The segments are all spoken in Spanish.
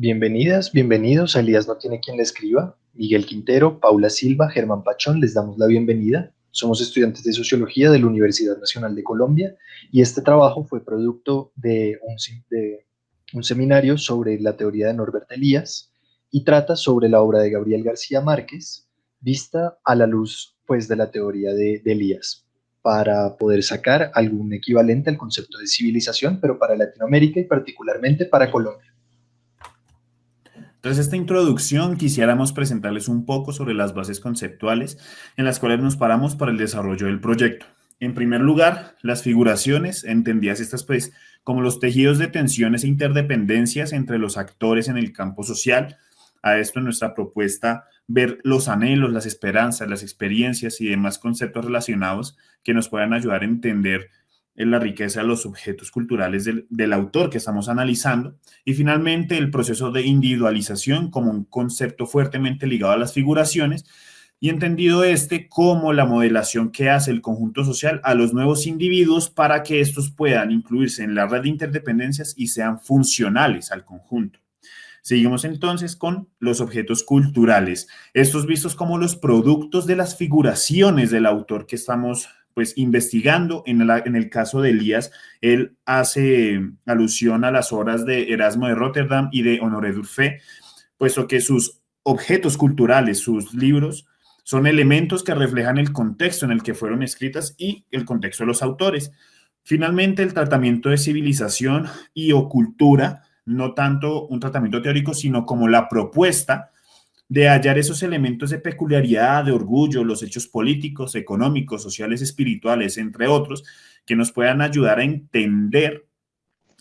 Bienvenidas, bienvenidos a Elías no tiene quien le escriba. Miguel Quintero, Paula Silva, Germán Pachón, les damos la bienvenida. Somos estudiantes de Sociología de la Universidad Nacional de Colombia y este trabajo fue producto de un seminario sobre la teoría de Norbert Elias y trata sobre la obra de Gabriel García Márquez vista a la luz pues, de la teoría de Elías para poder sacar algún equivalente al concepto de civilización, pero para Latinoamérica y particularmente para Colombia. Tras esta introducción, quisiéramos presentarles un poco sobre las bases conceptuales en las cuales nos paramos para el desarrollo del proyecto. En primer lugar, las figuraciones, entendidas estas pues como los tejidos de tensiones e interdependencias entre los actores en el campo social. A esto en nuestra propuesta ver los anhelos, las esperanzas, las experiencias y demás conceptos relacionados que nos puedan ayudar a entender la riqueza de los objetos culturales del autor que estamos analizando. Y finalmente, el proceso de individualización como un concepto fuertemente ligado a las figuraciones y entendido como la modelación que hace el conjunto social a los nuevos individuos para que estos puedan incluirse en la red de interdependencias y sean funcionales al conjunto. Seguimos entonces con los objetos culturales, estos vistos como los productos de las figuraciones del autor que estamos pues investigando. En el caso de Elías, él hace alusión a las obras de Erasmo de Rotterdam y de Honoré d'Urfé, puesto que sus objetos culturales, sus libros, son elementos que reflejan el contexto en el que fueron escritas y el contexto de los autores. Finalmente, el tratamiento de civilización y o cultura, no tanto un tratamiento teórico, sino como la propuesta de hallar esos elementos de peculiaridad, de orgullo, los hechos políticos, económicos, sociales, espirituales, entre otros, que nos puedan ayudar a entender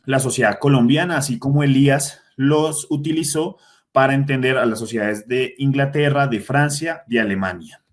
la sociedad colombiana, así como Elías los utilizó para entender a las sociedades de Inglaterra, de Francia, de Alemania.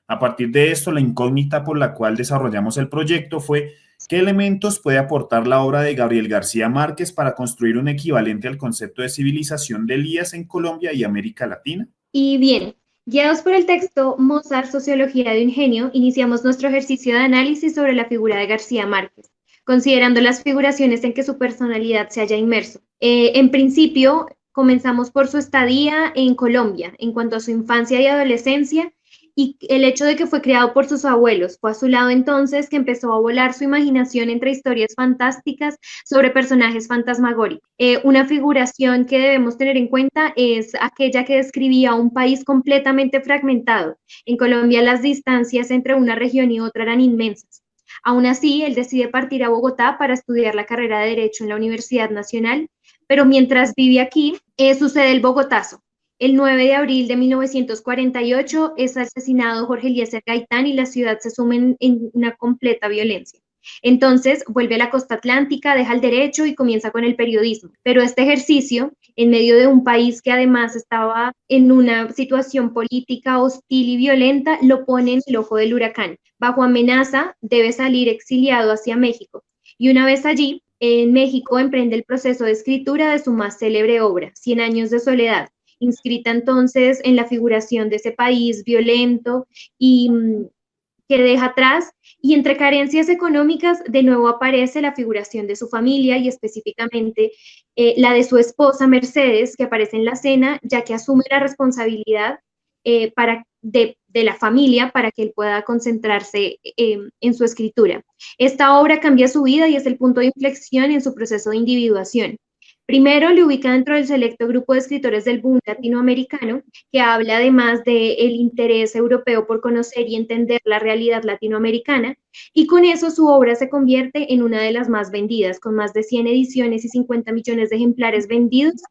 A partir de esto, la incógnita por la cual desarrollamos el proyecto fue ¿qué elementos puede aportar la obra de Gabriel García Márquez para construir un equivalente al concepto de civilización de Elías en Colombia y América Latina? Y bien, guiados por el texto Mozart, Sociología de un genio, iniciamos nuestro ejercicio de análisis sobre la figura de García Márquez, considerando las figuraciones en que su personalidad se haya inmerso. En principio, comenzamos por su estadía en Colombia, en cuanto a su infancia y adolescencia, y el hecho de que fue criado por sus abuelos. Fue a su lado entonces que empezó a volar su imaginación entre historias fantásticas sobre personajes fantasmagóricos. Una figuración que debemos tener en cuenta es aquella que describía un país completamente fragmentado. En Colombia las distancias entre una región y otra eran inmensas. Aún así, él decide partir a Bogotá para estudiar la carrera de Derecho en la Universidad Nacional, pero mientras vive aquí, sucede el Bogotazo. El 9 de abril de 1948 es asesinado Jorge Eliezer Gaitán y la ciudad se suma en una completa violencia. Entonces vuelve a la costa atlántica, deja el derecho y comienza con el periodismo. Pero este ejercicio, en medio de un país que además estaba en una situación política hostil y violenta, lo pone en el ojo del huracán. Bajo amenaza, debe salir exiliado hacia México. Y una vez allí, en México, emprende el proceso de escritura de su más célebre obra, Cien años de soledad, inscrita entonces en la figuración de ese país violento y que deja atrás, y entre carencias económicas de nuevo aparece la figuración de su familia y específicamente la de su esposa Mercedes, que aparece en la escena, ya que asume la responsabilidad de la familia para que él pueda concentrarse en su escritura. Esta obra cambia su vida y es el punto de inflexión en su proceso de individuación. Primero, le ubica dentro del selecto grupo de escritores del boom latinoamericano, que habla además del interés europeo por conocer y entender la realidad latinoamericana, y con eso su obra se convierte en una de las más vendidas, con más de 100 ediciones y 50 millones de ejemplares vendidos,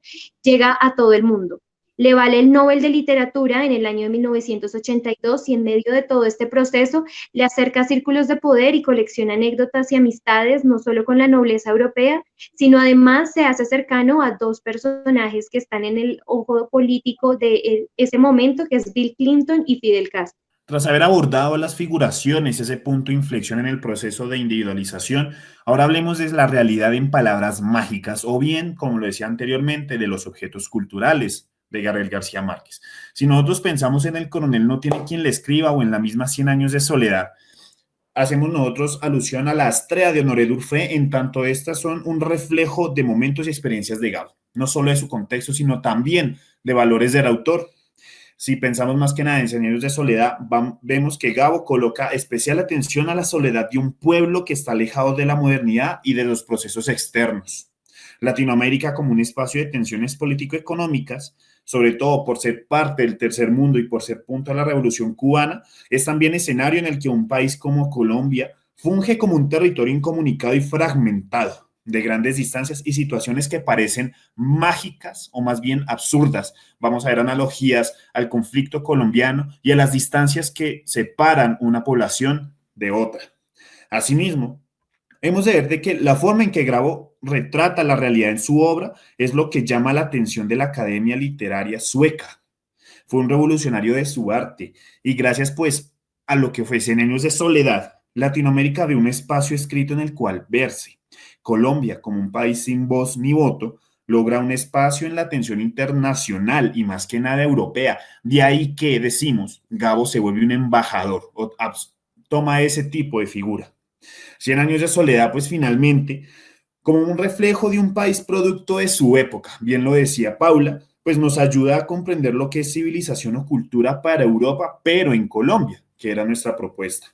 llega a todo el mundo. Le vale el Nobel de Literatura en el año de 1982 y en medio de todo este proceso le acerca a círculos de poder y colecciona anécdotas y amistades, no solo con la nobleza europea, sino además se hace cercano a dos personajes que están en el ojo político de ese momento, que es Bill Clinton y Fidel Castro. Tras haber abordado las figuraciones, ese punto de inflexión en el proceso de individualización, ahora hablemos de la realidad en palabras mágicas, o bien, como lo decía anteriormente, de los objetos culturales de Gabriel García Márquez. Si nosotros pensamos en El coronel no tiene quien le escriba o en la misma Cien años de soledad, hacemos nosotros alusión a la Astrea de Honoré d'Urfé, en tanto estas son un reflejo de momentos y experiencias de Gabo, no solo de su contexto, sino también de valores del autor. Si pensamos más que nada en Cien años de soledad, vemos que Gabo coloca especial atención a la soledad de un pueblo que está alejado de la modernidad y de los procesos externos. Latinoamérica como un espacio de tensiones político-económicas, sobre todo por ser parte del tercer mundo y por ser punto de la Revolución cubana, es también escenario en el que un país como Colombia funge como un territorio incomunicado y fragmentado, de grandes distancias y situaciones que parecen mágicas o más bien absurdas. Vamos a ver analogías al conflicto colombiano y a las distancias que separan una población de otra. Asimismo, hemos de ver de que la forma en que Grabo retrata la realidad en su obra es lo que llama la atención de la Academia Literaria Sueca. Fue un revolucionario de su arte y gracias pues a lo que fue Cien años de soledad, Latinoamérica ve un espacio escrito en el cual verse. Colombia, como un país sin voz ni voto, logra un espacio en la atención internacional y más que nada europea. De ahí que decimos, Gabo se vuelve un embajador o toma ese tipo de figura. Cien años de soledad, pues finalmente, como un reflejo de un país producto de su época, bien lo decía Paula, pues nos ayuda a comprender lo que es civilización o cultura para Europa, pero en Colombia, que era nuestra propuesta.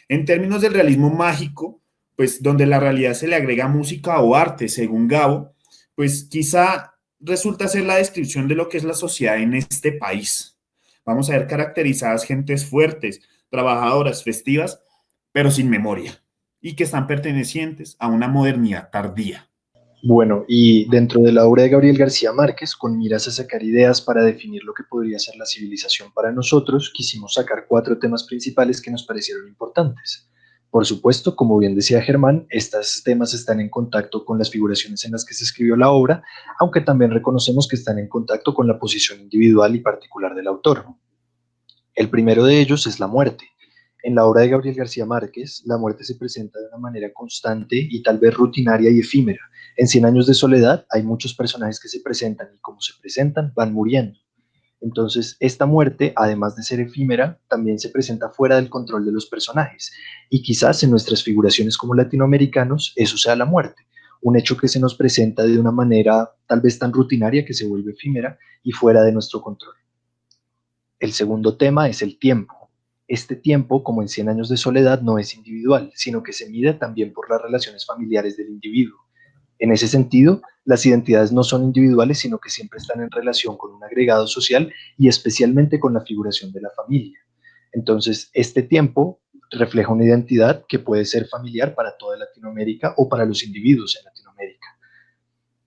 En términos del realismo mágico, pues donde la realidad se le agrega música o arte, según Gabo, pues quizá resulta ser la descripción de lo que es la sociedad en este país. Vamos a ver caracterizadas gentes fuertes, trabajadoras, festivas, pero sin memoria, y que están pertenecientes a una modernidad tardía. Bueno, y dentro de la obra de Gabriel García Márquez, con miras a sacar ideas para definir lo que podría ser la civilización para nosotros, quisimos sacar 4 temas principales que nos parecieron importantes. Por supuesto, como bien decía Germán, estos temas están en contacto con las figuraciones en las que se escribió la obra, aunque también reconocemos que están en contacto con la posición individual y particular del autor. El primero de ellos es la muerte. En la obra de Gabriel García Márquez, la muerte se presenta de una manera constante y tal vez rutinaria y efímera. En Cien años de soledad hay muchos personajes que se presentan y como se presentan van muriendo. Entonces, esta muerte, además de ser efímera, también se presenta fuera del control de los personajes. Y quizás en nuestras figuraciones como latinoamericanos, eso sea la muerte. Un hecho que se nos presenta de una manera tal vez tan rutinaria que se vuelve efímera y fuera de nuestro control. El segundo tema es el tiempo. Este tiempo, como en Cien años de soledad, no es individual, sino que se mide también por las relaciones familiares del individuo. En ese sentido, las identidades no son individuales, sino que siempre están en relación con un agregado social y especialmente con la figuración de la familia. Entonces, este tiempo refleja una identidad que puede ser familiar para toda Latinoamérica o para los individuos en Latinoamérica.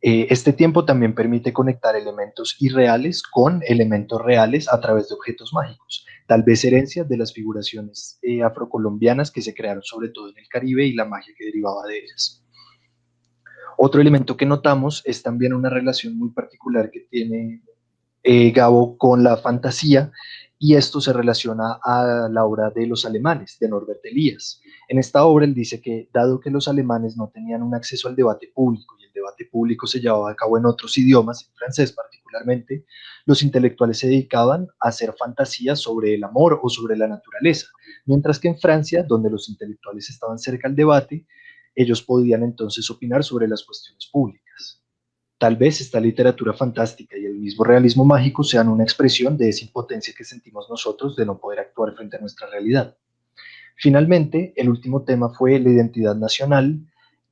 Este tiempo también permite conectar elementos irreales con elementos reales a través de objetos mágicos, tal vez herencias de las figuraciones afrocolombianas que se crearon sobre todo en el Caribe y la magia que derivaba de ellas. Otro elemento que notamos es también una relación muy particular que tiene Gabo con la fantasía, y esto se relaciona a la obra de los alemanes, de Norbert Elias. En esta obra él dice que, dado que los alemanes no tenían un acceso al debate público, y el debate público se llevaba a cabo en otros idiomas, en francés particularmente, los intelectuales se dedicaban a hacer fantasías sobre el amor o sobre la naturaleza, mientras que en Francia, donde los intelectuales estaban cerca al debate, ellos podían entonces opinar sobre las cuestiones públicas. Tal vez esta literatura fantástica y el mismo realismo mágico sean una expresión de esa impotencia que sentimos nosotros de no poder actuar frente a nuestra realidad. Finalmente, el último tema fue la identidad nacional,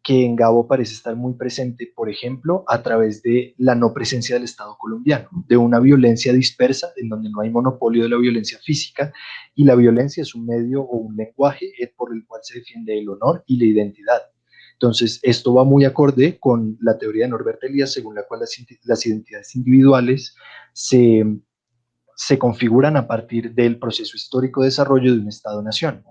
que en Gabo parece estar muy presente, por ejemplo, a través de la no presencia del Estado colombiano, de una violencia dispersa en donde no hay monopolio de la violencia física y la violencia es un medio o un lenguaje por el cual se defiende el honor y la identidad. Entonces, esto va muy acorde con la teoría de Norbert Elias, según la cual las identidades individuales se configuran a partir del proceso histórico de desarrollo de un Estado-nación.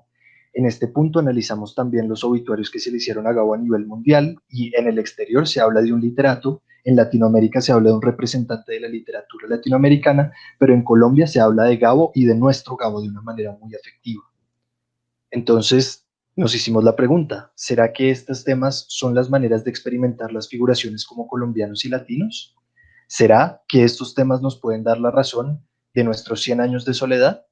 En este punto analizamos también los obituarios que se le hicieron a Gabo a nivel mundial, y en el exterior se habla de un literato, en Latinoamérica se habla de un representante de la literatura latinoamericana, pero en Colombia se habla de Gabo y de nuestro Gabo de una manera muy afectiva. Entonces, nos hicimos la pregunta, ¿será que estos temas son las maneras de experimentar las figuraciones como colombianos y latinos? ¿Será que estos temas nos pueden dar la razón de nuestros 100 años de soledad?